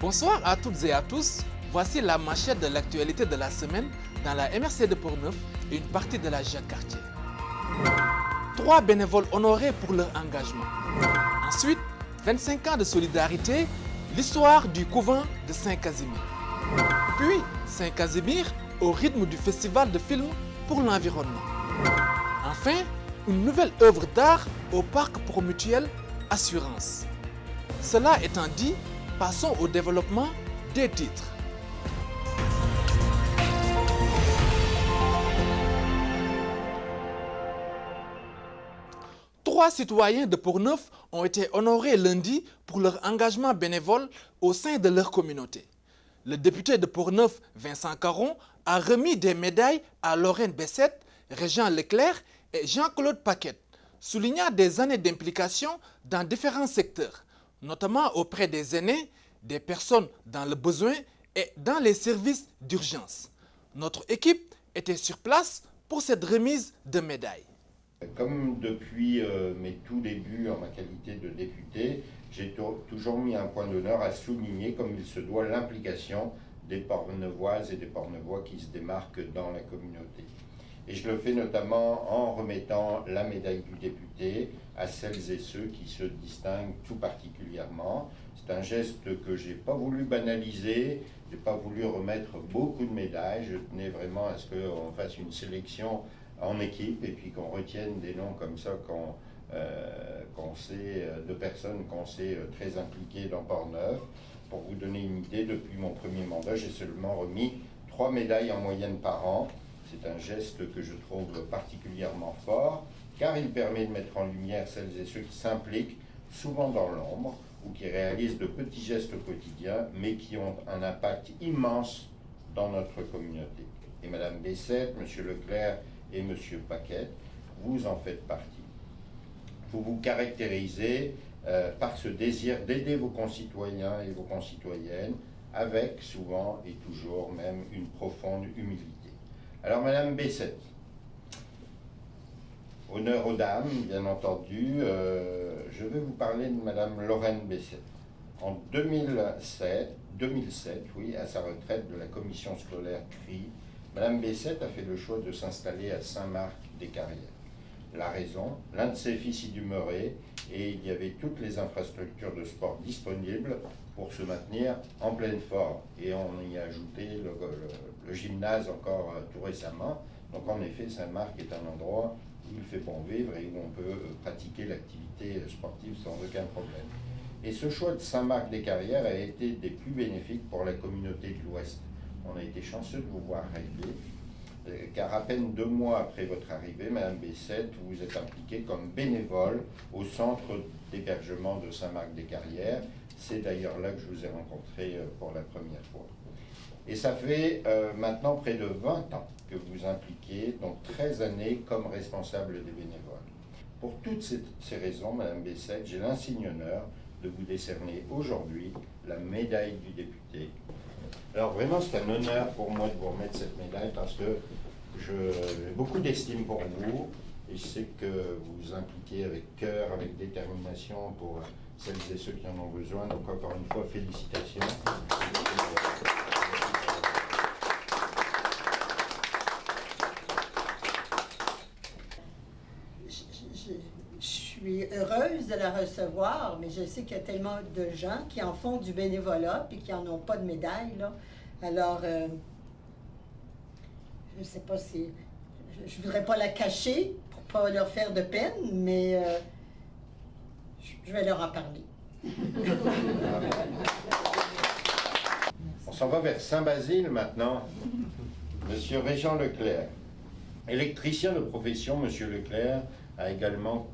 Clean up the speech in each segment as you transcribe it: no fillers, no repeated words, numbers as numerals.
Bonsoir à toutes et à tous. Voici la manchette de l'actualité de la semaine dans la MRC de Portneuf et une partie de la Jacques-Cartier. 3 bénévoles honorés pour leur engagement. Ensuite, 25 ans de solidarité, l'histoire du couvent de Saint-Casimir. Puis, Saint-Casimir au rythme du festival de films pour l'environnement. Enfin, une nouvelle œuvre d'art au parc Promutuel Assurance. Cela étant dit, passons au développement des titres. Trois citoyens de Portneuf ont été honorés lundi pour leur engagement bénévole au sein de leur communauté. Le député de Portneuf, Vincent Caron, a remis des médailles à Lorraine Bessette, Régent Leclerc et Jean-Claude Paquette, soulignant des années d'implication dans différents secteurs, notamment auprès des aînés, des personnes dans le besoin et dans les services d'urgence. Notre équipe était sur place pour cette remise de médailles. Comme depuis mes tout débuts en ma qualité de député, j'ai toujours mis un point d'honneur à souligner, comme il se doit, l'implication des Portneuvoises et des Portneuvois qui se démarquent dans la communauté. Et je le fais notamment en remettant la médaille du député à celles et ceux qui se distinguent tout particulièrement. C'est un geste que je n'ai pas voulu banaliser, je n'ai pas voulu remettre beaucoup de médailles, je tenais vraiment à ce qu'on fasse une sélection en équipe et puis qu'on retienne des noms comme ça qu'on sait, de personnes qu'on sait très impliquées dans Portneuf. Pour vous donner une idée, depuis mon premier mandat, j'ai seulement remis 3 médailles en moyenne par an. C'est un geste que je trouve particulièrement fort, car il permet de mettre en lumière celles et ceux qui s'impliquent, souvent dans l'ombre, ou qui réalisent de petits gestes au quotidien, mais qui ont un impact immense dans notre communauté. Et Madame Bessette, Monsieur Leclerc et Monsieur Paquette, vous en faites partie. Vous vous caractérisez par ce désir d'aider vos concitoyens et vos concitoyennes, avec souvent et toujours même une profonde humilité. Alors Madame Bessette, honneur aux dames, bien entendu, je vais vous parler de Madame Lorraine Bessette. En 2007, à sa retraite de la commission scolaire CRI, Madame Bessette a fait le choix de s'installer à Saint-Marc-des-Carrières. La raison, l'un de ses fils y demeurait et il y avait toutes les infrastructures de sport disponibles pour se maintenir en pleine forme. Et on y a ajouté le gymnase encore tout récemment. Donc en effet, Saint-Marc est un endroit où il fait bon vivre et où on peut pratiquer l'activité sportive sans aucun problème. Et ce choix de Saint-Marc-des-Carrières a été des plus bénéfiques pour la communauté de l'Ouest. On a été chanceux de vous voir arriver, car à peine 2 mois après votre arrivée, Madame Bessette, vous vous êtes impliquée comme bénévole au centre d'hébergement de Saint-Marc-des-Carrières. C'est d'ailleurs là que je vous ai rencontré pour la première fois. Et ça fait maintenant près de 20 ans que vous vous impliquez, donc 13 années comme responsable des bénévoles. Pour toutes ces raisons, Madame Bessette, j'ai l'insigne honneur de vous décerner aujourd'hui la médaille du député. Alors vraiment, c'est un honneur pour moi de vous remettre cette médaille parce que j'ai beaucoup d'estime pour vous et je sais que vous vous impliquez avec cœur, avec détermination pour celles et ceux qui en ont besoin. Donc encore une fois, félicitations. Je suis heureuse de la recevoir, mais je sais qu'il y a tellement de gens qui en font du bénévolat et qui n'en ont pas de médaille, là. Alors, je ne sais pas si... Je ne voudrais pas la cacher pour ne pas leur faire de peine, mais je vais leur en parler. On s'en va vers Saint-Basile maintenant. Monsieur Régent Leclerc. Électricien de profession, Monsieur Leclerc a également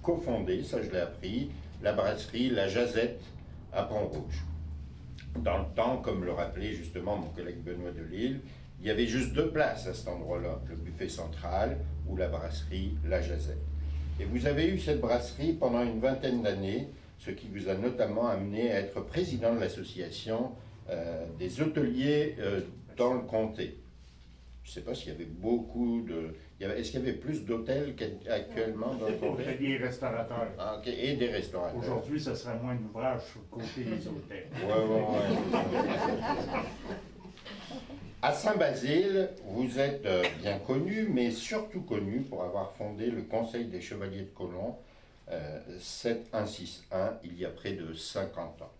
cofondé, ça je l'ai appris, la brasserie La Jazette à Pont-Rouge. Dans le temps, comme le rappelait justement mon collègue Benoît Delisle, il y avait juste 2 places à cet endroit-là, le buffet central ou la brasserie La Jazette. Et vous avez eu cette brasserie pendant une 20aine d'années, ce qui vous a notamment amené à être président de l'association des hôteliers dans le comté. Je ne sais pas s'il y avait beaucoup de... Est-ce qu'il y avait plus d'hôtels qu'actuellement dans le congrès? Hôteliers et restaurateurs. Ah, ok. Et des restaurateurs. Aujourd'hui, ce serait moins d'ouvrage sur le côté des hôtels. Ouais. À Saint-Basile, vous êtes bien connu, mais surtout connu pour avoir fondé le Conseil des Chevaliers de Colomb 7161 il y a près de 50 ans.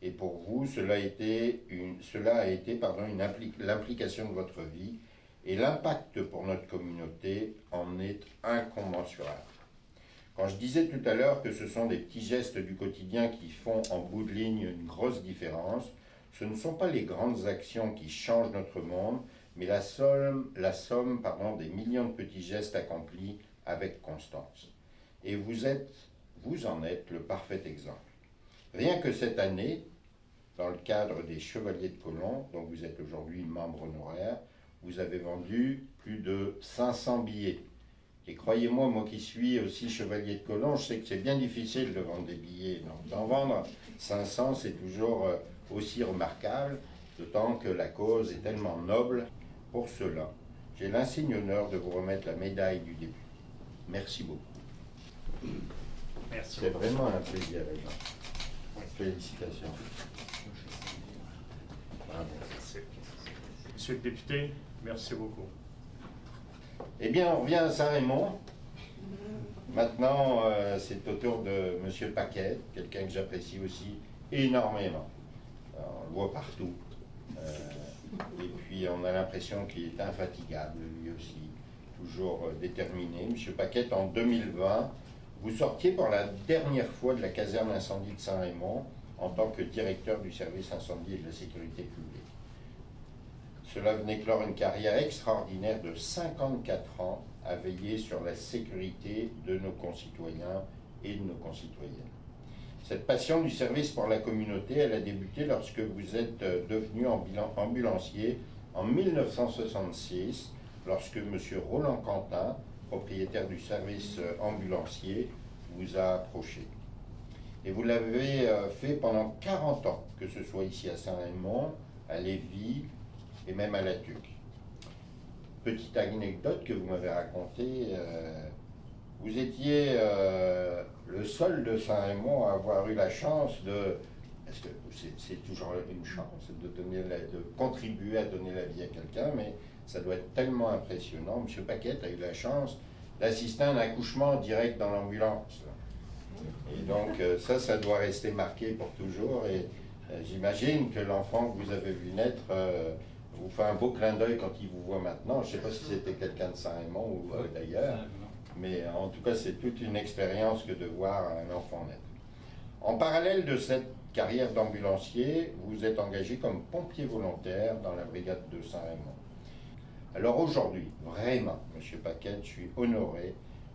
Et pour vous, cela a été l'implication de votre vie, et l'impact pour notre communauté en est incommensurable. Quand je disais tout à l'heure que ce sont des petits gestes du quotidien qui font en bout de ligne une grosse différence, ce ne sont pas les grandes actions qui changent notre monde, mais la somme des millions de petits gestes accomplis avec constance. Et vous en êtes le parfait exemple. Rien que cette année, dans le cadre des Chevaliers de Colomb, dont vous êtes aujourd'hui membre honoraire, vous avez vendu plus de 500 billets. Et croyez-moi, moi qui suis aussi Chevalier de Colomb, je sais que c'est bien difficile de vendre des billets. Donc d'en vendre 500, c'est toujours aussi remarquable, d'autant que la cause est tellement noble. Pour cela, j'ai l'insigne honneur de vous remettre la médaille du député. Merci beaucoup. Merci. C'est vraiment un plaisir, les gens. Félicitations. Bravo. Merci. Monsieur le député, merci beaucoup. Eh bien, on revient à Saint-Raymond. Maintenant, c'est au tour de M. Paquet, quelqu'un que j'apprécie aussi énormément. On le voit partout. Et puis, on a l'impression qu'il est infatigable, lui aussi, toujours déterminé. M. Paquet, en 2020, vous sortiez pour la dernière fois de la caserne incendie de Saint-Raymond en tant que directeur du service incendie et de la sécurité publique. Cela venait clore une carrière extraordinaire de 54 ans à veiller sur la sécurité de nos concitoyens et de nos concitoyennes. Cette passion du service pour la communauté, elle a débuté lorsque vous êtes devenu ambulancier en 1966, lorsque M. Roland Quentin, propriétaire du service ambulancier, vous a approché. Et vous l'avez fait pendant 40 ans, que ce soit ici à Saint-Raymond, à Lévis, et même à la Tuque. Petite anecdote que vous m'avez racontée, vous étiez le seul de Saint-Raymond à avoir eu la chance de, parce que c'est toujours une chance de contribuer à donner la vie à quelqu'un, mais ça doit être tellement impressionnant. M. Paquet a eu la chance d'assister à un accouchement direct dans l'ambulance. Et donc ça doit rester marqué pour toujours, et j'imagine que l'enfant que vous avez vu naître vous fait un beau clin d'œil quand il vous voit maintenant. Je ne sais pas si c'était quelqu'un de Saint-Raymond ou d'ailleurs, mais en tout cas, c'est toute une expérience que de voir un enfant naître. En parallèle de cette carrière d'ambulancier, vous êtes engagé comme pompier volontaire dans la brigade de Saint-Raymond. Alors aujourd'hui, vraiment, M. Paquet, je suis honoré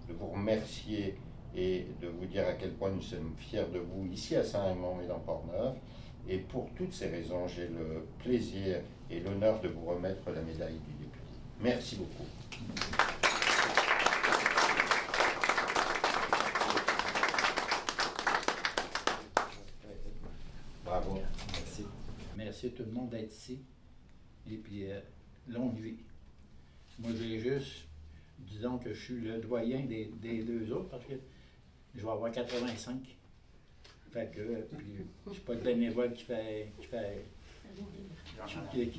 de vous remercier et de vous dire à quel point nous sommes fiers de vous ici à Saint-Raymond et dans Port-Neuf. Et pour toutes ces raisons, j'ai le plaisir et l'honneur de vous remettre la médaille du député. Merci beaucoup. Bravo. Merci. Merci à tout le monde d'être ici. Et puis, longue vie. Moi, j'ai juste, disons que je suis le doyen des deux autres parce que je vais avoir 85. Fait que, puis, je suis pas le bénévole qui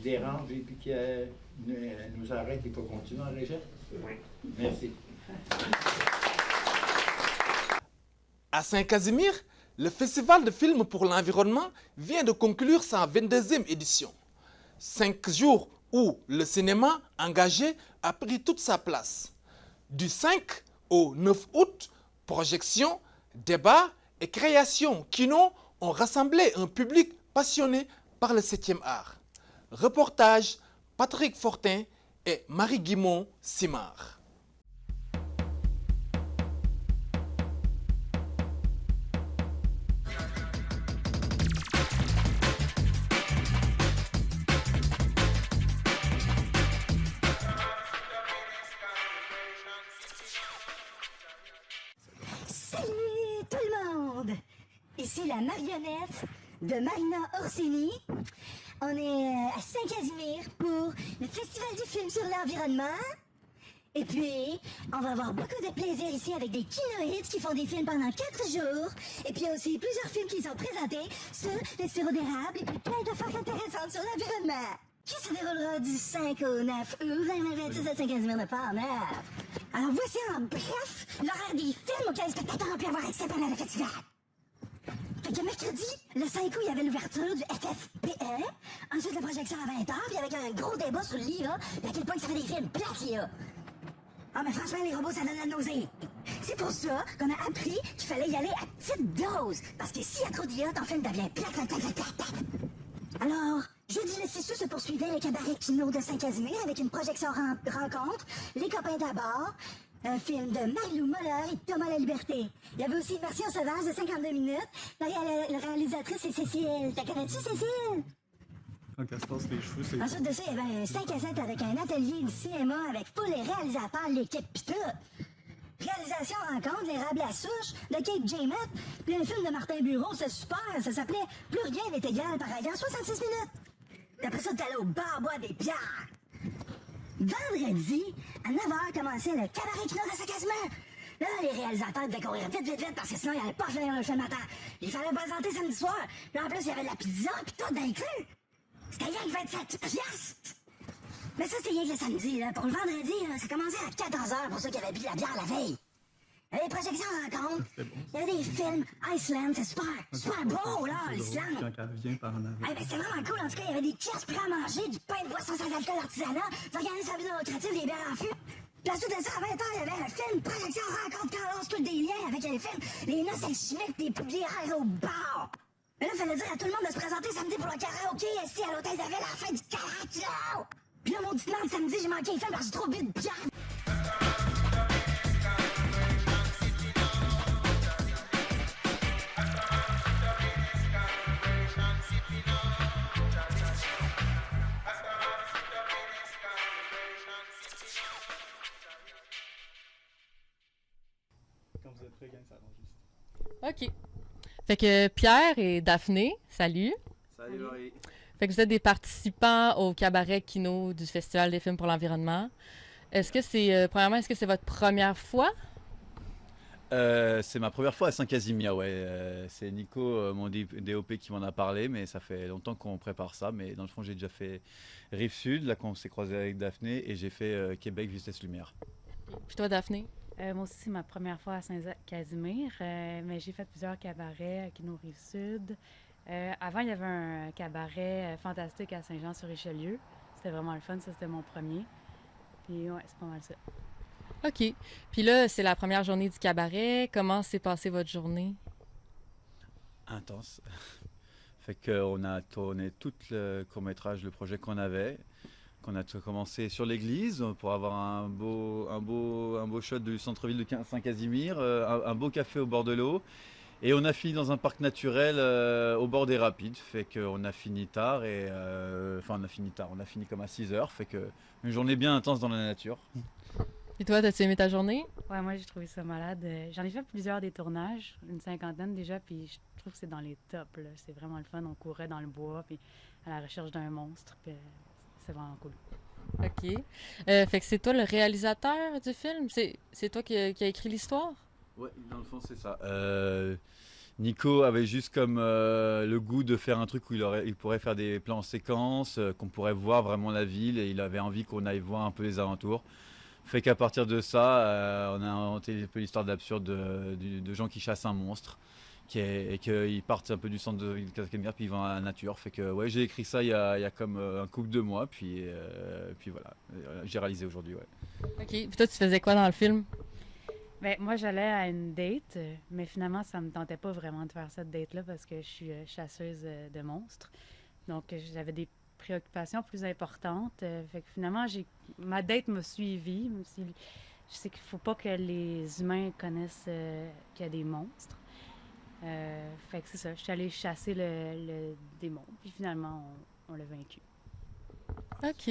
dérange et puis qui nous arrête et pour continuer en région. Oui. Merci. À Saint-Casimir, le Festival de films pour l'environnement vient de conclure sa 22e édition. 5 jours où le cinéma engagé a pris toute sa place. Du 5 au 9 août, projections, débats et créations kino ont rassemblé un public passionné par le 7e art. Reportage Patrick Fortin et Marie-Guimond Simard. Salut tout le monde! Ici la marionnette de Marina Orsini. On est à Saint-Casimir pour le Festival du film sur l'environnement. Et puis, on va avoir beaucoup de plaisir ici avec des kinoïdes qui font des films pendant 4 jours. Et puis, il y a aussi plusieurs films qui sont présentés sur le sirop d'érable et puis plein de choses intéressantes sur l'environnement. Qui se déroulera du 5 au 9 août 2026 à Saint-Casimir de Port-Neuf. Alors, voici en bref l'horaire des films auxquels les spectateurs ont pu avoir accès pendant le festival. Fait que mercredi, le 5 août, il y avait l'ouverture du FFPE. Ensuite, la projection à 20h, puis avec un gros débat sur l'IA, et à quel point ça fait des films plates, l'IA. Ah, mais franchement, les robots, ça donne la nausée. C'est pour ça qu'on a appris qu'il fallait y aller à petite dose. Parce que s'il y a trop d'IA, ton film devient plate. Alors, jeudi le 6 août se poursuivait le cabaret Kino de Saint-Casimir avec une projection rencontre, Les copains d'abord, un film de Marie-Lou Moller et Thomas La Liberté. Il y avait aussi une version sauvage de 52 minutes. La réalisatrice, c'est Cécile. T'as connais-tu, Cécile? Quand elle se passe les cheveux, c'est... Ensuite de ça, il y avait un 5 à 7 avec un atelier de cinéma avec tous les réalisateurs, l'équipe pis tout. Réalisation rencontre, l'érable à souche, de Kate Jamet, puis un film de Martin Bureau, c'est super, ça s'appelait Plus rien n'est égal par ailleurs, 66 minutes. Puis après ça, t'es allé au bar boire des bières. Vendredi, à 9h, commençait le cabaret Kino de Saint-Casimir. Là, les réalisateurs devaient courir vite, parce que sinon, ils n'allaient pas finir le film à temps. Il fallait présenter samedi soir. Puis en plus, il y avait de la pizza, puis tout d'inclus. C'était rien que 27 piastres. Mais ça, c'était rien que le samedi. Là. Pour le vendredi, là, ça commençait à 14h pour ceux qui avaient bu de la bière la veille. Il y avait des projections rencontres. Il y avait des films. Iceland, c'est super beau, là, l'Islande. Quand elle vient par en avant. Ben, c'était vraiment cool. En tout cas, il y avait des kiosques prêts à manger, du pain de boisson sans alcool artisanat, d'organismes à but non lucratif, des bières en fût. Puis ensuite de ça, à 20h, il y avait un film, projection rencontre, quand on tout des liens avec les films, les noces à Schmitt, des bières au bar. Mais là, il fallait dire à tout le monde de se présenter samedi pour le karaoké ici à l'hôtel de ville à la fin du karaoké. Puis là, mauditement, le samedi, j'ai manqué les films parce que j'ai trop bu de bière. Quand vous êtes prêts, gang, ça enregistre. OK. Fait que Pierre et Daphné, salut. Salut Laurie. Fait que vous êtes des participants au cabaret Kino du Festival des films pour l'environnement. Est-ce que c'est, premièrement, est-ce que c'est votre première fois? C'est ma première fois à Saint-Casimir, ouais. C'est Nico, mon DOP, qui m'en a parlé, mais ça fait longtemps qu'on prépare ça. Mais dans le fond, j'ai déjà fait Rive-Sud, là qu'on s'est croisé avec Daphné, et j'ai fait Québec, Vitesse Lumière. Puis toi, Daphné? Moi aussi, c'est ma première fois à Saint-Casimir, mais j'ai fait plusieurs cabarets à Kino Rive-Sud. Avant, il y avait un cabaret fantastique à Saint-Jean-sur-Richelieu. C'était vraiment le fun, ça c'était mon premier. Puis ouais, c'est pas mal ça. OK. Puis là, c'est la première journée du cabaret. Comment s'est passée votre journée? Intense. Fait qu'on a tourné tout le court-métrage, le projet qu'on avait. Qu'on a commencé sur l'église pour avoir un beau shot du centre-ville de Saint-Casimir, un beau café au bord de l'eau. Et on a fini dans un parc naturel au bord des rapides, fait qu'on a fini tard, on a fini comme à 6h, fait que une journée bien intense dans la nature. Et toi, t'as-tu aimé ta journée? Ouais, moi j'ai trouvé ça malade. J'en ai fait plusieurs des tournages, une 50aine déjà, puis je trouve que c'est dans les tops, là. C'est vraiment le fun, on courait dans le bois, puis à la recherche d'un monstre, puis c'est vraiment cool. OK. Fait que c'est toi le réalisateur du film? C'est toi qui a écrit l'histoire? Ouais, dans le fond, c'est ça. Nico avait juste comme le goût de faire un truc où il pourrait faire des plans en séquence, qu'on pourrait voir vraiment la ville, et il avait envie qu'on aille voir un peu les alentours. Fait qu'à partir de ça, on a inventé un peu l'histoire d'absurde de gens qui chassent un monstre, et qu'ils partent un peu du centre de Casimir, puis ils vont à la nature. Fait que ouais, j'ai écrit ça il y a comme un couple de mois, puis voilà, j'ai réalisé aujourd'hui. Ouais. OK. Puis toi, tu faisais quoi dans le film? Ben, moi, j'allais à une date, mais finalement, ça me tentait pas vraiment de faire cette date-là parce que je suis chasseuse de monstres. Donc, j'avais des préoccupations plus importantes. Fait que finalement, ma date m'a suivie. Même si je sais qu'il faut pas que les humains connaissent qu'il y a des monstres. Fait que c'est ça. Je suis allée chasser le démon. Puis finalement, on l'a vaincu. OK.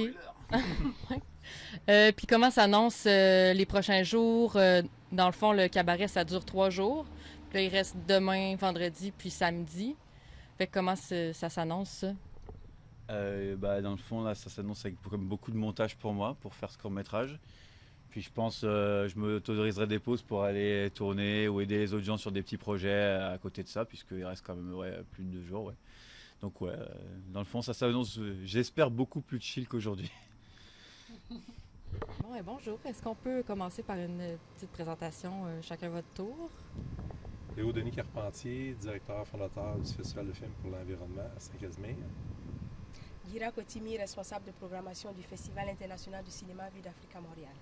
Puis comment s'annoncent les prochains jours? Dans le fond, le cabaret, ça dure 3 jours. Puis là, il reste demain, vendredi, puis samedi. Fait que comment ça s'annonce, ça? Dans le fond, là, ça s'annonce avec comme beaucoup de montage pour moi, pour faire ce court-métrage. Puis je pense je m'autoriserai des pauses pour aller tourner ou aider les autres gens sur des petits projets à côté de ça, puisqu'il reste quand même plus de 2 jours. Ouais. Donc dans le fond, ça s'annonce, j'espère, beaucoup plus chill qu'aujourd'hui. Bon, bonjour. Est-ce qu'on peut commencer par une petite présentation, chacun votre tour? Léo Denis Carpentier, directeur fondateur du Festival de films pour l'environnement à Saint-Casimir. Gira Kotimi, responsable de programmation du Festival international du cinéma Vue d'Afrique à Montréal.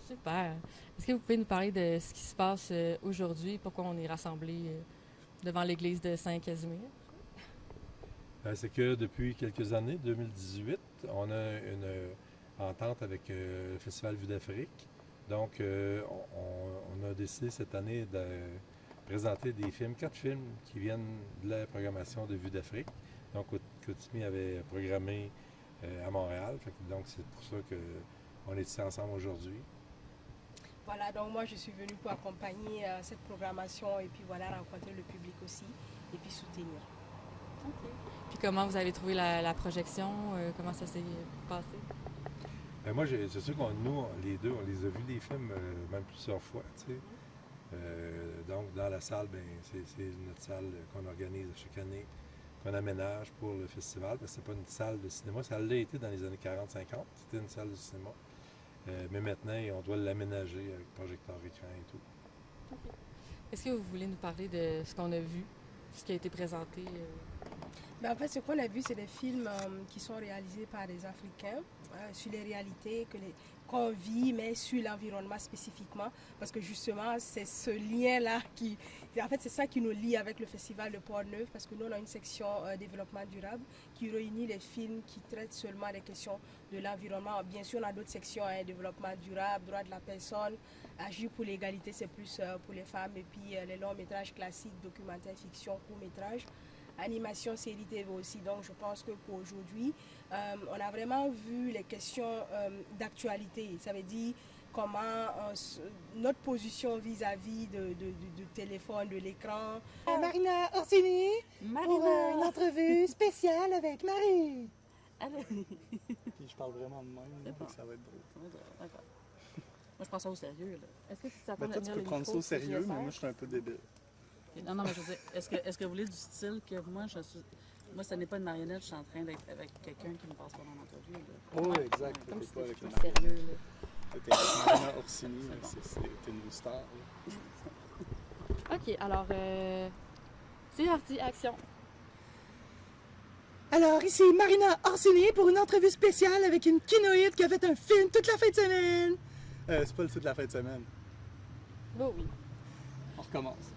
Super. Est-ce que vous pouvez nous parler de ce qui se passe aujourd'hui, pourquoi on est rassemblés devant l'église de Saint-Casimir? C'est que depuis quelques années, 2018, on a une entente avec le Festival Vue d'Afrique. Donc, on a décidé cette année de présenter 4 films qui viennent de la programmation de Vue d'Afrique. Donc, Kotimi avait programmé à Montréal. Donc, c'est pour ça qu'on est ici ensemble aujourd'hui. Voilà, donc moi, je suis venue pour accompagner cette programmation et puis rencontrer le public aussi et puis soutenir. Okay. Puis comment vous avez trouvé la projection? Comment ça s'est passé? Moi, c'est sûr nous, les deux, on les a vus les films même plusieurs fois, tu sais. Donc, dans la salle, c'est notre salle qu'on organise chaque année, qu'on aménage pour le festival, parce que c'est pas une salle de cinéma. Ça l'a été dans les années 40-50, c'était une salle de cinéma. Mais maintenant, on doit l'aménager avec projecteur écran et tout. Okay. Est-ce que vous voulez nous parler de ce qu'on a vu, ce qui a été présenté? En fait, ce qu'on a vu, c'est des films qui sont réalisés par des Africains sur les réalités qu'on vit, mais sur l'environnement spécifiquement. Parce que justement, c'est ce lien-là c'est ça qui nous lie avec le Festival de Port-Neuf, parce que nous, on a une section développement durable qui réunit les films qui traitent seulement des questions de l'environnement. Bien sûr, on a d'autres sections, développement durable, droit de la personne, agir pour l'égalité, c'est plus pour les femmes, et puis les longs métrages classiques, documentaires, fiction, courts-métrages. Animation, série TV aussi. Donc, je pense que pour aujourd'hui, on a vraiment vu les questions d'actualité. Ça veut dire comment notre position vis-à-vis du téléphone, de l'écran. Marina Orsini pour une entrevue spéciale avec Marie. Je parle vraiment de même, donc ça va être drôle. D'accord. Moi, je prends ça au sérieux. Là. Est-ce que tu t'attends à toi, tu peux prendre ça au sérieux, mais moi, je suis un peu débile. Non, mais je veux dire, est-ce que vous voulez du style que moi, moi, ce n'est pas une marionnette, je suis en train d'être avec quelqu'un qui me passe pas dans l'entrevue. Oui, exact. Comme T'es si pas avec c'était sérieux. T'es avec Marina Orsini, t'es une star. OK, alors, c'est parti, action. Alors, ici Marina Orsini pour une entrevue spéciale avec une kinoïde qui a fait un film toute la fin de semaine. C'est pas le toute la fin de semaine. Oh oui. On recommence.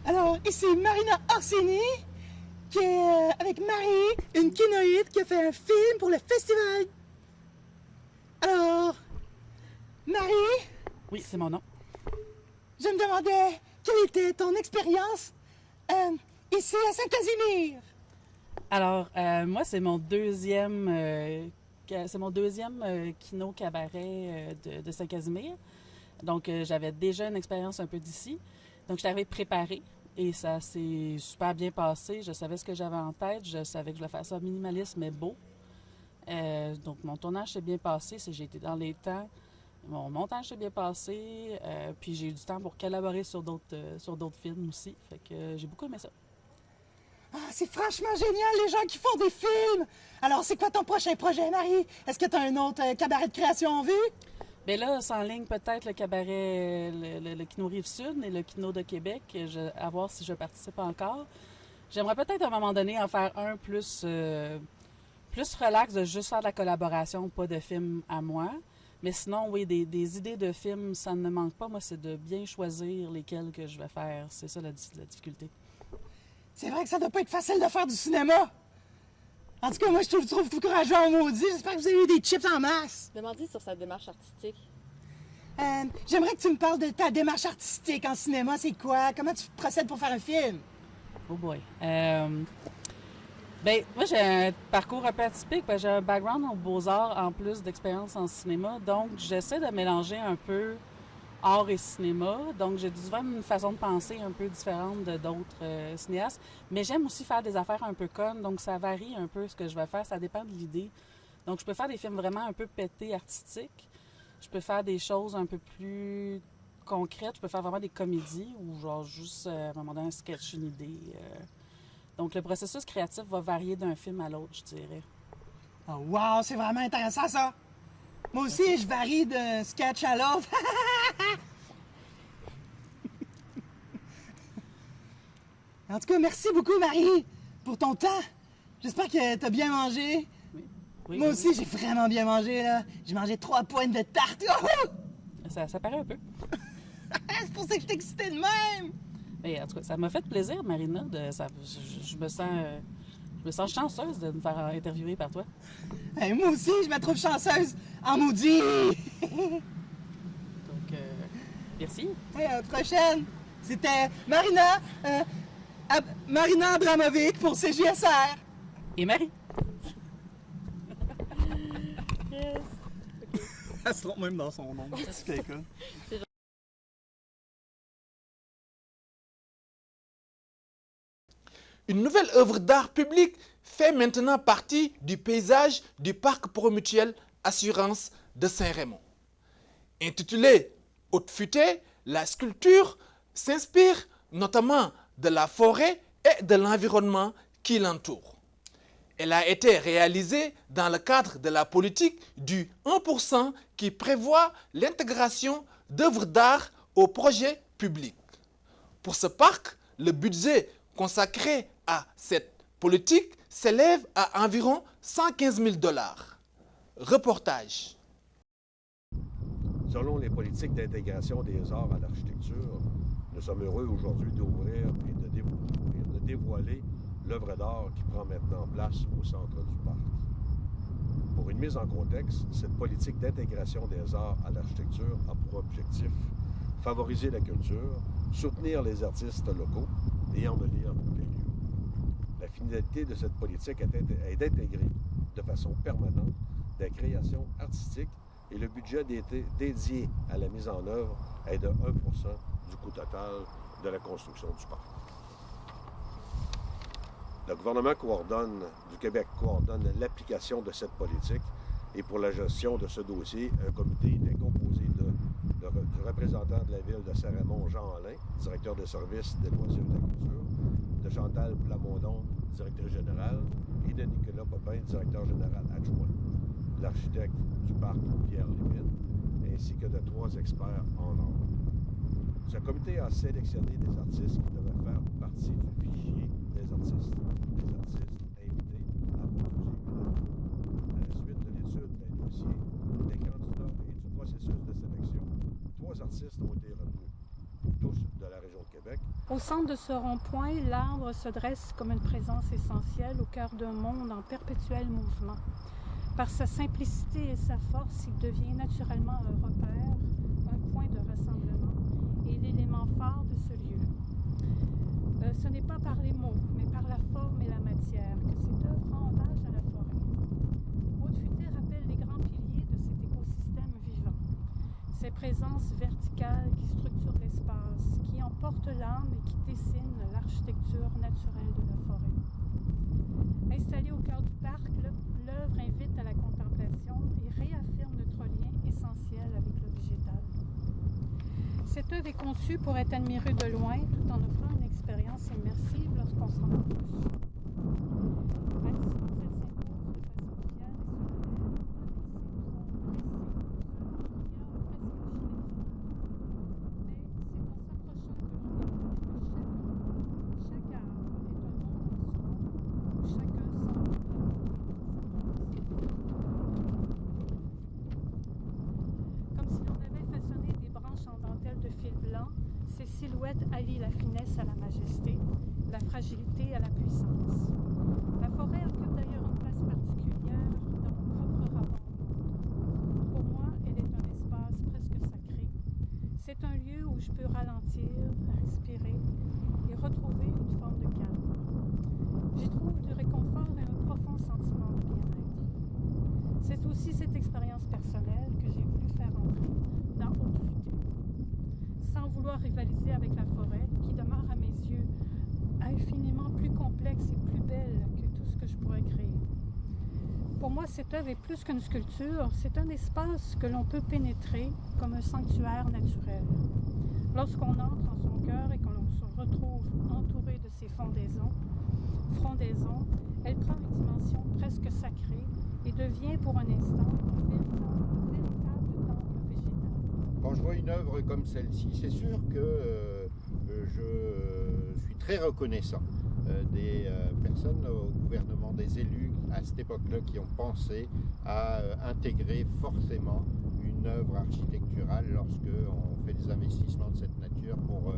Alors, ici Marina Orsini, qui est avec Marie, une kinoïde qui a fait un film pour le festival. Alors, Marie? Oui, c'est mon nom. Je me demandais quelle était ton expérience ici à Saint-Casimir. Alors, moi, c'est mon deuxième kino cabaret de Saint-Casimir. Donc, j'avais déjà une expérience un peu d'ici. Donc, je t'avais préparé et ça s'est super bien passé. Je savais ce que j'avais en tête. Je savais que je voulais faire ça minimaliste, mais beau. Donc, mon tournage s'est bien passé. J'ai été dans les temps. Mon montage s'est bien passé. Puis, j'ai eu du temps pour collaborer sur d'autres films aussi. Fait que j'ai beaucoup aimé ça. Ah, c'est franchement génial, les gens qui font des films! Alors, c'est quoi ton prochain projet, Marie? Est-ce que tu as un autre cabaret de création en vue? Bien là, c'est en ligne peut-être le cabaret, le Kino Rive-Sud et le Kino de Québec, à voir si je participe encore. J'aimerais peut-être à un moment donné en faire un plus relax, de juste faire de la collaboration, pas de film à moi. Mais sinon, oui, des idées de films, ça ne me manque pas. Moi, c'est de bien choisir lesquels que je vais faire. C'est ça la difficulté. C'est vrai que ça doit pas être facile de faire du cinéma. En tout cas, moi, je te trouve tout courageux en maudit. J'espère que vous avez eu des chips en masse. Demandez sur sa démarche artistique. J'aimerais que tu me parles de ta démarche artistique en cinéma. C'est quoi? Comment tu procèdes pour faire un film? Oh boy. Moi, j'ai un parcours un peu atypique. J'ai un background en beaux-arts en plus d'expérience en cinéma. Donc, j'essaie de mélanger un peu art et cinéma. Donc, j'ai souvent une façon de penser un peu différente de d'autres cinéastes. Mais j'aime aussi faire des affaires un peu connes. Donc, ça varie un peu ce que je vais faire. Ça dépend de l'idée. Donc, je peux faire des films vraiment un peu pétés, artistiques. Je peux faire des choses un peu plus concrètes. Je peux faire vraiment des comédies ou genre juste, à un moment donné, un sketch, une idée. Donc, le processus créatif va varier d'un film à l'autre, je dirais. Oh, wow, c'est vraiment intéressant, ça! Moi aussi, je varie d'un sketch à l'autre. En tout cas, merci beaucoup, Marie, pour ton temps. J'espère que t'as bien mangé. Oui, Moi oui, aussi, j'ai vraiment bien mangé, là. J'ai mangé 3 pointes de tarte. Ça paraît un peu. C'est pour ça que je suis excitée de même. Mais en tout cas, ça m'a fait plaisir, Marina. Je me sens chanceuse de me faire interviewer par toi. Hey, moi aussi, je me trouve chanceuse. En maudit! Donc, merci. Hey, à la prochaine. C'était Marina Abramovic pour CJSR. Et Marie. Yes. Elle se trompe même dans son nom. C'est quelqu'un. Une nouvelle œuvre d'art public fait maintenant partie du paysage du parc promutuel Assurance de Saint-Raymond. Intitulée Haute Futée, la sculpture s'inspire notamment de la forêt et de l'environnement qui l'entoure. Elle a été réalisée dans le cadre de la politique du 1% qui prévoit l'intégration d'œuvres d'art au projet public. Pour ce parc, le budget consacré à cette politique s'élève à environ 115 000 $. Reportage. Selon les politiques d'intégration des arts à l'architecture, nous sommes heureux aujourd'hui d'ouvrir et de dévoiler l'œuvre d'art qui prend maintenant place au centre du parc. Pour une mise en contexte, cette politique d'intégration des arts à l'architecture a pour objectif favoriser la culture, soutenir les artistes locaux et embellir les lieux. La finalité de cette politique est d'intégrer de façon permanente des créations artistiques et le budget dédié à la mise en œuvre est de 1% du coût total de la construction du parc. Le gouvernement du Québec coordonne l'application de cette politique et pour la gestion de ce dossier, un comité est composé du représentant de la ville de Saint-Raymond, Jean Alain, directeur de service des loisirs et de la culture, de Chantal Plamondon, directrice générale, et de Nicolas Popin, directeur général adjoint, l'architecte du parc Pierre Lépine, ainsi que de 3 experts en art. Ce comité a sélectionné des artistes qui devaient faire partie du fichier des artistes invités à proposer une œuvre. À la suite de l'étude des dossiers, des candidats et du processus de sélection, 3 artistes ont été retenus, tous de la région de Québec. Au centre de ce rond-point, l'arbre se dresse comme une présence essentielle au cœur d'un monde en perpétuel mouvement. Par sa simplicité et sa force, il devient naturellement un repère, un point de rassemblement et l'élément phare de ce lieu. Ce n'est pas par les mots, mais par la forme et la matière que cette œuvre rend hommage à la forêt. Haute Futée rappelle les grands piliers de cet écosystème vivant. Ces présences verticales qui structurent l'espace, qui emportent l'âme et qui dessinent l'architecture naturelle de la forêt. Installée au cœur du parc, l'œuvre invite à la contemplation et réaffirme notre lien essentiel avec le végétal. Cette œuvre est conçue pour être admirée de loin tout en offrant une expérience immersive lorsqu'on s'en approche. À distance, elle s'impose de façon fière et solennelle Ces silhouettes allient la finesse à la majesté, la fragilité à la puissance. La forêt occupe d'ailleurs une place particulière dans mon propre rapport. Pour moi, elle est un espace presque sacré. C'est un lieu où je peux ralentir, respirer et retrouver une forme de calme. J'y trouve du réconfort et un profond sentiment de bien-être. C'est aussi cette expérience personnelle que j'ai voulu faire entrer dans Haute Futée. sans vouloir rivaliser avec la forêt, qui demeure à mes yeux infiniment plus complexe et plus belle que tout ce que je pourrais créer. Pour moi, cette œuvre est plus qu'une sculpture, c'est un espace que l'on peut pénétrer comme un sanctuaire naturel. Lorsqu'on entre en son cœur et que l'on se retrouve entouré de ses frondaisons, elle prend une dimension presque sacrée et devient pour un instant un véritable temple végétal. Quand je vois une œuvre comme celle-ci, c'est sûr que je suis très reconnaissant des personnes au gouvernement, des élus à cette époque-là qui ont pensé à intégrer forcément une œuvre architecturale lorsque on fait des investissements de cette nature pour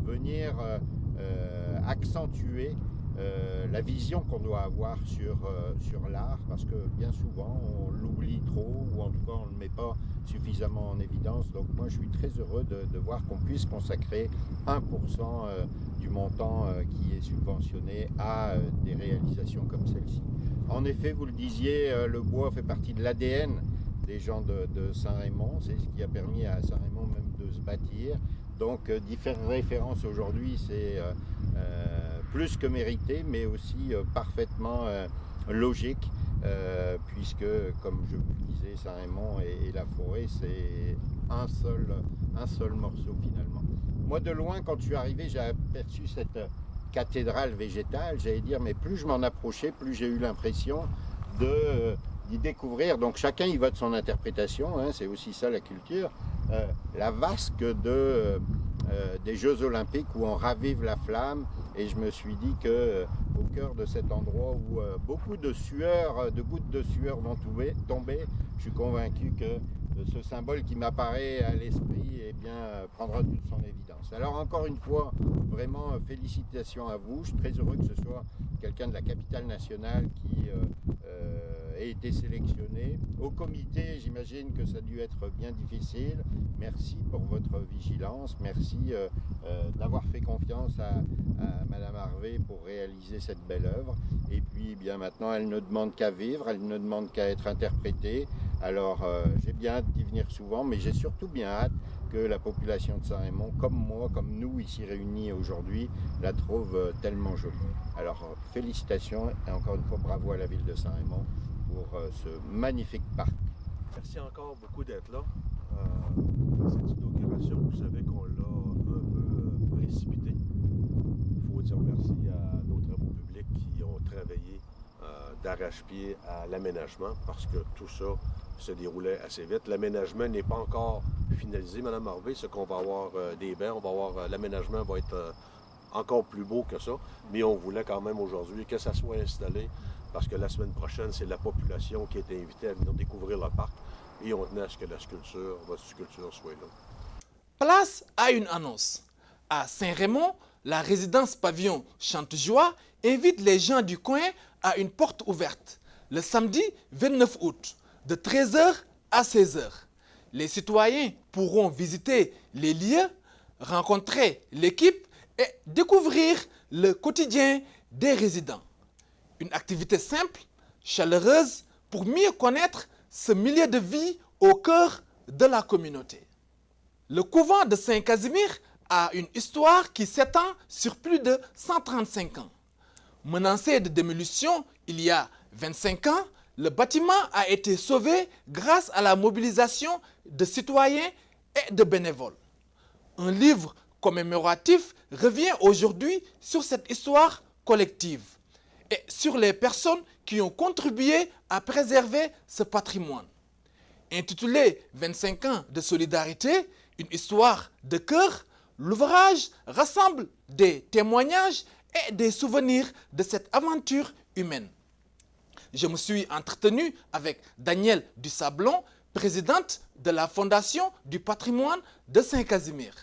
venir accentuer la vision qu'on doit avoir sur l'art, parce que bien souvent on l'oublie trop, ou en tout cas on ne le met pas suffisamment en évidence. Donc moi je suis très heureux de voir qu'on puisse consacrer 1% du montant qui est subventionné à des réalisations comme celle-ci. En effet, vous le disiez, le bois fait partie de l'ADN des gens de Saint-Raymond, c'est ce qui a permis à Saint-Raymond même de se bâtir. Donc d'y faire référence aujourd'hui, c'est plus que mérité, mais aussi parfaitement logique, puisque, comme je vous le disais, Saint-Raymond et la forêt, c'est un seul morceau finalement. Moi, de loin, quand je suis arrivé, j'ai aperçu cette cathédrale végétale, j'allais dire, mais plus je m'en approchais, plus j'ai eu l'impression d'y découvrir. Donc chacun y va de son interprétation, hein, c'est aussi ça la culture. La vasque des Jeux Olympiques où on ravive la flamme, et je me suis dit que au cœur de cet endroit où beaucoup de gouttes de sueur vont tomber, je suis convaincu que ce symbole qui m'apparaît à l'esprit, eh bien, prendra toute son évidence. Alors encore une fois, vraiment félicitations à vous. Je suis très heureux que ce soit quelqu'un de la capitale nationale qui ait été sélectionné. Au comité, j'imagine que ça a dû être bien difficile. Merci pour votre vigilance. Merci d'avoir fait confiance à Madame Harvey pour réaliser cette belle œuvre. Et puis, eh bien maintenant, elle ne demande qu'à vivre, elle ne demande qu'à être interprétée. Alors, j'ai bien hâte d'y venir souvent, mais j'ai surtout bien hâte que la population de Saint-Raymond, comme moi, comme nous ici réunis aujourd'hui, la trouve tellement jolie. Alors, félicitations et encore une fois, bravo à la ville de Saint-Raymond pour ce magnifique parc. Merci encore beaucoup d'être là. Cette inauguration, vous savez qu'on l'a un peu précipitée. Il faut dire merci à nos travaux publics qui ont travaillé d'arrache-pied à l'aménagement, parce que tout ça se déroulait assez vite. L'aménagement n'est pas encore finalisé, Mme Harvey, ce qu'on va avoir des bains, on va avoir l'aménagement va être encore plus beau que ça, mais on voulait quand même aujourd'hui que ça soit installé, parce que la semaine prochaine, c'est la population qui est invitée à venir découvrir le parc, et on tenait à ce que votre sculpture soit là. Place à une annonce. À Saint-Raymond, la résidence pavillon Chantejoie invite les gens du coin à une porte ouverte le samedi 29 août de 13h à 16h. Les citoyens pourront visiter les lieux, rencontrer l'équipe et découvrir le quotidien des résidents. Une activité simple, chaleureuse pour mieux connaître ce milieu de vie au cœur de la communauté. Le couvent de Saint-Casimir a une histoire qui s'étend sur plus de 135 ans. Menacé de démolition il y a 25 ans, le bâtiment a été sauvé grâce à la mobilisation de citoyens et de bénévoles. Un livre commémoratif revient aujourd'hui sur cette histoire collective et sur les personnes qui ont contribué à préserver ce patrimoine. Intitulé 25 ans de solidarité, une histoire de cœur, l'ouvrage rassemble des témoignages et des souvenirs de cette aventure humaine. Je me suis entretenu avec Danielle Dusablon, présidente de la Fondation du patrimoine de Saint-Casimir,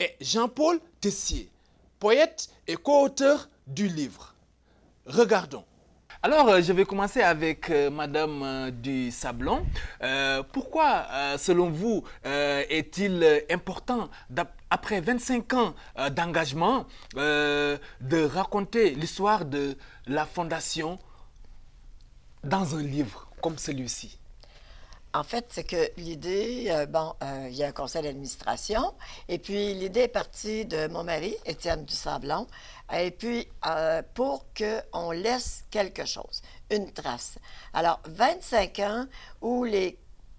et Jean-Paul Tessier, poète et co-auteur du livre. Regardons. Alors, je vais commencer avec Madame Dusablon. Pourquoi, selon vous, est-il important, après 25 ans d'engagement, de raconter l'histoire de la Fondation dans un livre comme celui-ci? en fait, c'est que l'idée, il y a un conseil d'administration, et puis l'idée est partie de mon mari, Étienne Dusablon, et puis pour qu'on laisse quelque chose, une trace. Alors, 25 ans où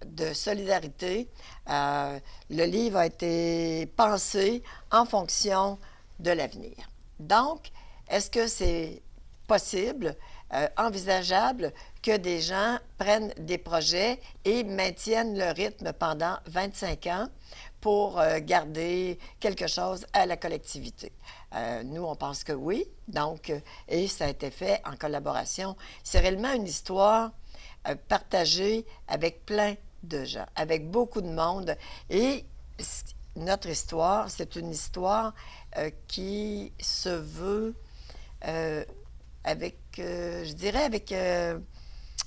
de solidarité, le livre a été pensé en fonction de l'avenir. Donc, est-ce que c'est possible, envisageable, que des gens prennent des projets et maintiennent le rythme pendant 25 ans pour garder quelque chose à la collectivité? Nous, on pense que oui, donc, et ça a été fait en collaboration. C'est réellement une histoire partagée avec plein de gens, avec beaucoup de monde. Et notre histoire, c'est une histoire qui se veut avec, je dirais,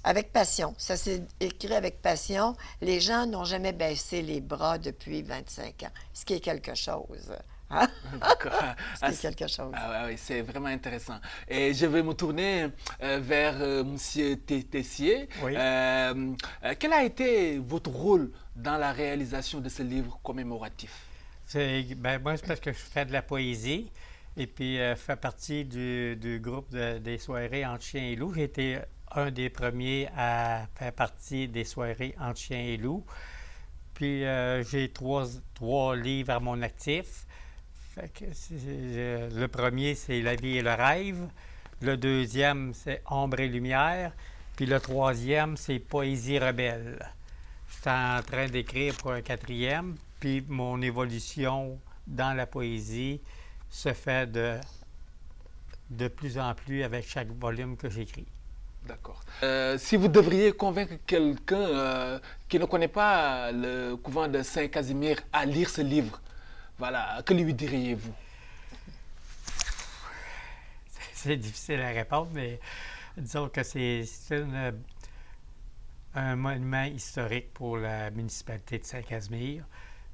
avec passion. Ça s'est écrit avec passion. Les gens n'ont jamais baissé les bras depuis 25 ans, ce qui est quelque chose. Hein? Ce qui est quelque chose. Ah oui, c'est vraiment intéressant. Et je vais me tourner vers M. Tessier. Oui. Quel a été votre rôle dans la réalisation de ce livre commémoratif? Moi, c'est parce que je fais de la poésie et puis je fais partie du groupe des soirées entre chiens et loups. J'ai été un des premiers à faire partie des soirées entre chiens et loups. Puis j'ai trois livres à mon actif. Le premier, c'est La vie et le rêve. Le deuxième, c'est Ombre et lumière. Puis le troisième, c'est Poésie rebelle. Je suis en train d'écrire pour un quatrième. Puis mon évolution dans la poésie se fait de plus en plus avec chaque volume que j'écris. D'accord. Si vous devriez convaincre quelqu'un qui ne connaît pas le couvent de Saint-Casimir à lire ce livre, voilà, que lui diriez-vous? C'est difficile à répondre, mais disons que c'est un monument historique pour la municipalité de Saint-Casimir.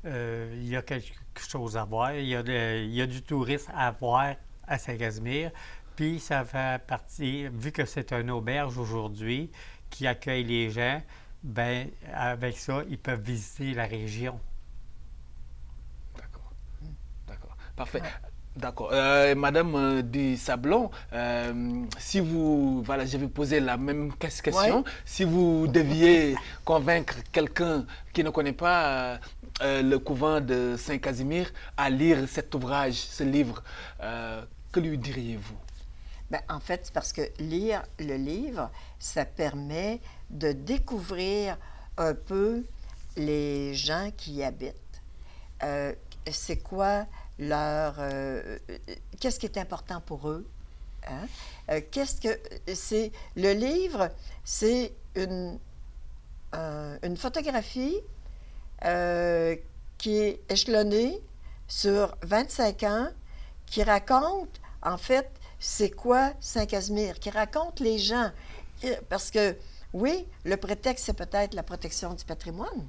Il y a quelque chose à voir. Il y a du tourisme à voir à Saint-Casimir. Puis ça fait partie, vu que c'est une auberge aujourd'hui qui accueille les gens, bien, avec ça, ils peuvent visiter la région. D'accord. Parfait. Ouais. D'accord. Madame Dusablon, si vous... Voilà, je vais poser la même question. Ouais. Si vous deviez convaincre quelqu'un qui ne connaît pas le couvent de Saint-Casimir à lire cet ouvrage, ce livre, que lui diriez-vous? Bien, en fait, c'est parce que lire le livre, ça permet de découvrir un peu les gens qui y habitent. C'est quoi leur... qu'est-ce qui est important pour eux? Hein? Qu'est-ce que... c'est... Le livre, c'est une photographie qui est échelonnée sur 25 ans, qui raconte, en fait, c'est quoi Saint-Casimir, qui raconte les gens. Parce que, oui, le prétexte, c'est peut-être la protection du patrimoine.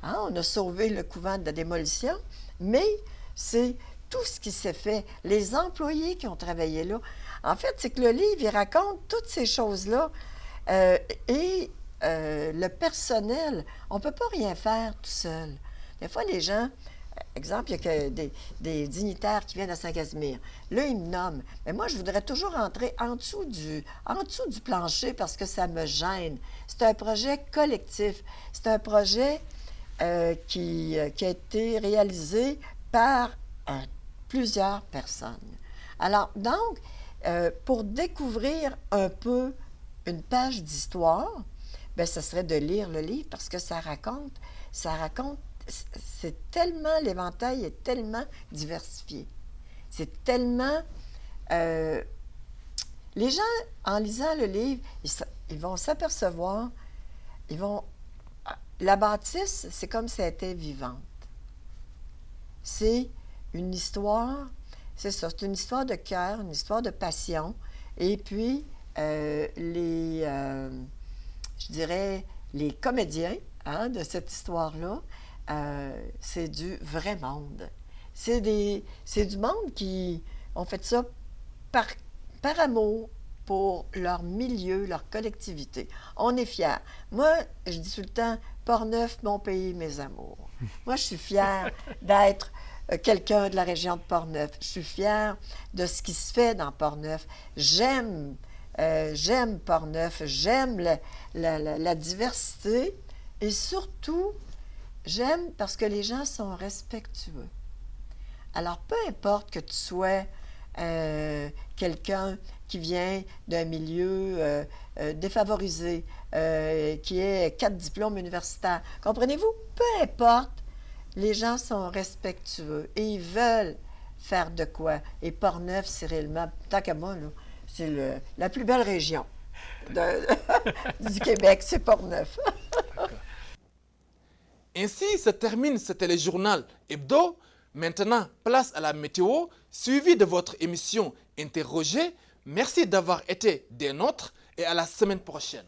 Hein? On a sauvé le couvent de la démolition, mais c'est tout ce qui s'est fait, les employés qui ont travaillé là. En fait, c'est que le livre, il raconte toutes ces choses-là. Et le personnel, on ne peut pas rien faire tout seul. Des fois, les gens... Exemple, il y a des dignitaires qui viennent à Saint-Casimir. Là, ils me nomment. Mais moi, je voudrais toujours rentrer en dessous du plancher parce que ça me gêne. C'est un projet collectif. C'est un projet qui a été réalisé par plusieurs personnes. Alors, donc, pour découvrir un peu une page d'histoire, bien, ça serait de lire le livre parce que ça raconte c'est tellement, l'éventail est tellement diversifié. C'est tellement... les gens, en lisant le livre, ils vont s'apercevoir, la bâtisse, c'est comme si elle était vivante. C'est une histoire, c'est ça, c'est une histoire de cœur, une histoire de passion. Et puis, je dirais, les comédiens de cette histoire-là, c'est du vrai monde. C'est du monde qui ont fait ça par amour pour leur milieu, leur collectivité. On est fiers. Moi, je dis tout le temps, Portneuf, mon pays, mes amours. Moi, je suis fière d'être quelqu'un de la région de Portneuf. Je suis fière de ce qui se fait dans Portneuf. J'aime Portneuf, j'aime la diversité et surtout, j'aime parce que les gens sont respectueux. Alors, peu importe que tu sois quelqu'un qui vient d'un milieu défavorisé, qui ait 4 diplômes universitaires, comprenez-vous? Peu importe, les gens sont respectueux et ils veulent faire de quoi. Et Portneuf, c'est réellement, tant qu'à moi, là, c'est la plus belle région du Québec, c'est Portneuf. Ainsi se termine ce téléjournal hebdo. Maintenant, place à la météo, suivi de votre émission Interrogé. Merci d'avoir été des nôtres et à la semaine prochaine.